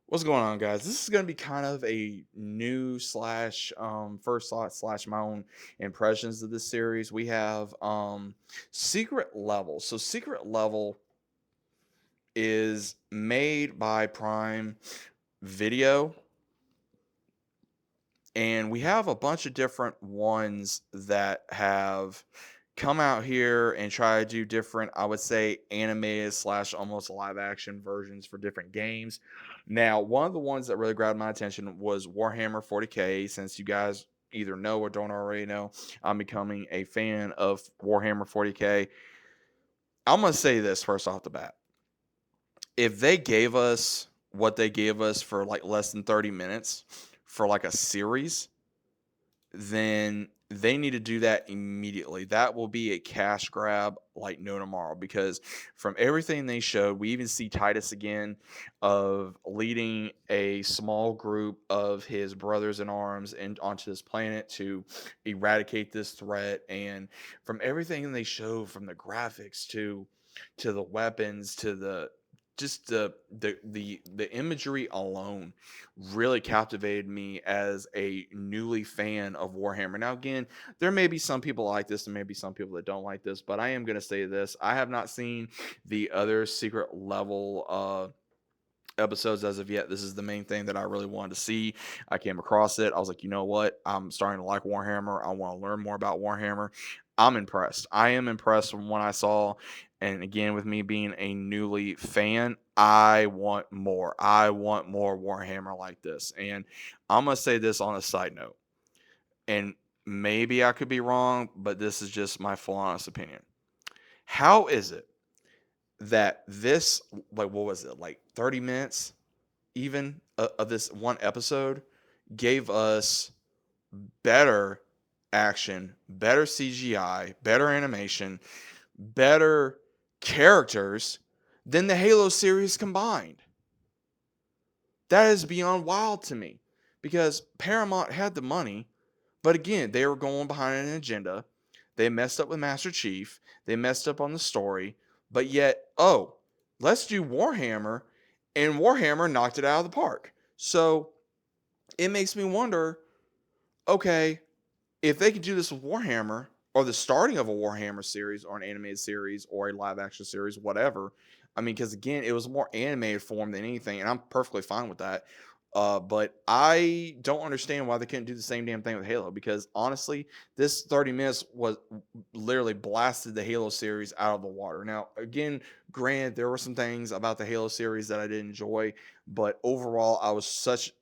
What's going on, guys? This is going to be kind of a new slash first thought slash my own impressions of this series. We have Secret Level. So Secret Level is made by Prime Video, and we have a bunch of different ones that have come out here and try to do different, I would say, animated slash almost live action versions for different games. Now, one of the ones that really grabbed my attention was Warhammer 40k. Since you guys either know or don't already know, I'm becoming a fan of Warhammer 40k. I'm going to say this first off the bat. If they gave us what they gave us for like less than 30 minutes for like a series, then they need to do that immediately. That will be a cash grab like no tomorrow, because from everything they showed, we even see Titus again of leading a small group of his brothers in arms and onto this planet to eradicate this threat. And from everything they showed, from the graphics to the weapons to the just the imagery alone really captivated me as a newly fan of Warhammer. Now, again, there may be some people like this, and maybe some people that don't like this, but I am going to say this: I have not seen the other secret level episodes as of yet. This is the main thing that I really wanted to see. I came across it. I was like, you know what? I'm starting to like Warhammer. I want to learn more about Warhammer. I'm impressed. I am impressed from what I saw. And again, with me being a newly fan, I want more. I want more Warhammer like this. And I'm going to say this on a side note. And maybe I could be wrong, but this is just my full honest opinion. How is it that this, like, what was it, like 30 minutes even of this one episode gave us better action, better CGI, better animation, better characters than the Halo series combined? That is beyond wild to me, because Paramount had the money, but again, they were going behind an agenda. They messed up with Master Chief, they messed up on the story, but yet, oh, let's do Warhammer, and Warhammer knocked it out of the park. So it makes me wonder, okay, if they could do this with Warhammer, or the starting of a Warhammer series, or an animated series, or a live action series, whatever. I mean, because again, it was more animated form than anything, and I'm perfectly fine with that. But I don't understand why they couldn't do the same damn thing with Halo, because honestly, this 30 minutes was literally blasted the Halo series out of the water. Now, again, granted, there were some things about the Halo series that I didn't enjoy, but overall, it was such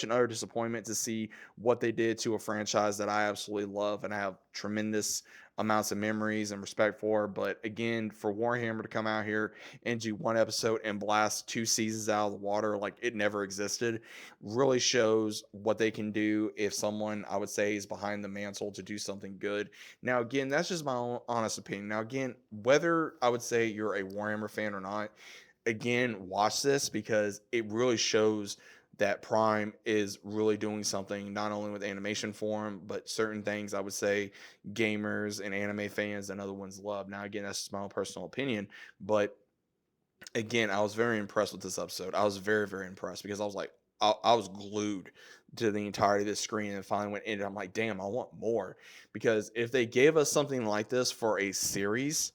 an utter disappointment to see what they did to a franchise that I absolutely love and I have tremendous amounts of memories and respect for. But again, for Warhammer to come out here and do one episode and blast two seasons out of the water like it never existed really shows what they can do if someone, I would say, is behind the mantle to do something good. Now, again, that's just my own honest opinion. Now, again, whether I would say you're a Warhammer fan or not, again, watch this, because it really shows that Prime is really doing something not only with animation form, but certain things I would say gamers and anime fans and other ones love. Now, again, that's just my own personal opinion, but again, I was very impressed with this episode. I was very, very impressed, because I was like, I was glued to the entirety of this screen, and finally went in. And I'm like, damn, I want more, because if they gave us something like this for a series,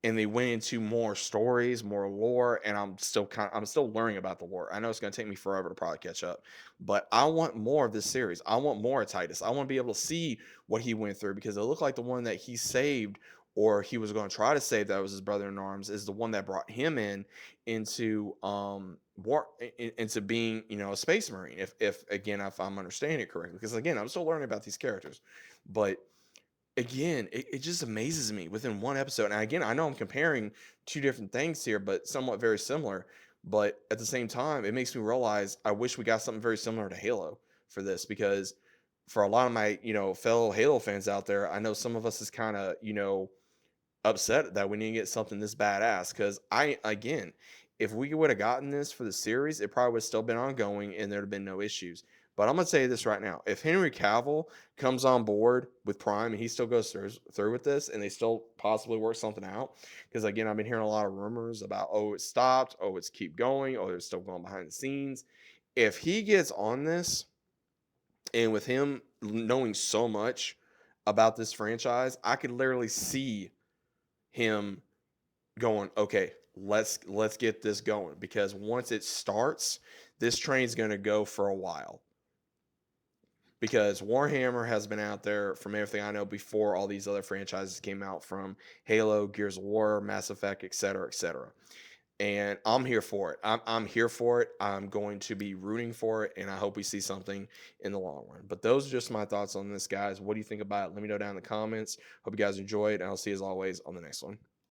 and they went into more stories, more lore, and I'm still learning about the lore. I know it's going to take me forever to probably catch up, but I want more of this series. I want more of Titus. I want to be able to see what he went through, because it looked like the one that he saved, or he was going to try to save, that was his brother in arms, is the one that brought him into into being, a space marine. If I'm understanding it correctly, because again, I'm still learning about these characters, but again, it just amazes me within one episode. And again, I know I'm comparing two different things here, but somewhat very similar. But at the same time, it makes me realize I wish we got something very similar to Halo for this, because for a lot of my, fellow Halo fans out there, I know some of us is kind of, upset that we didn't get something this badass. Because again, if we would have gotten this for the series, it probably would have still been ongoing and there'd have been no issues. But I'm gonna say this right now: if Henry Cavill comes on board with Prime and he still goes through with this, and they still possibly work something out, because again, I've been hearing a lot of rumors about, oh, it stopped, oh, it's keep going, oh, they're still going behind the scenes. If he gets on this, and with him knowing so much about this franchise, I could literally see him going, okay, let's get this going, because once it starts, this train's going to go for a while, because Warhammer has been out there from everything I know before all these other franchises came out, from Halo, Gears of War, Mass Effect, etc., etc. And I'm here for it. I'm here for it. I'm going to be rooting for it, and I hope we see something in the long run. But those are just my thoughts on this, guys. What do you think about it? Let me know down in the comments. Hope you guys enjoyed, and I'll see you as always on the next one.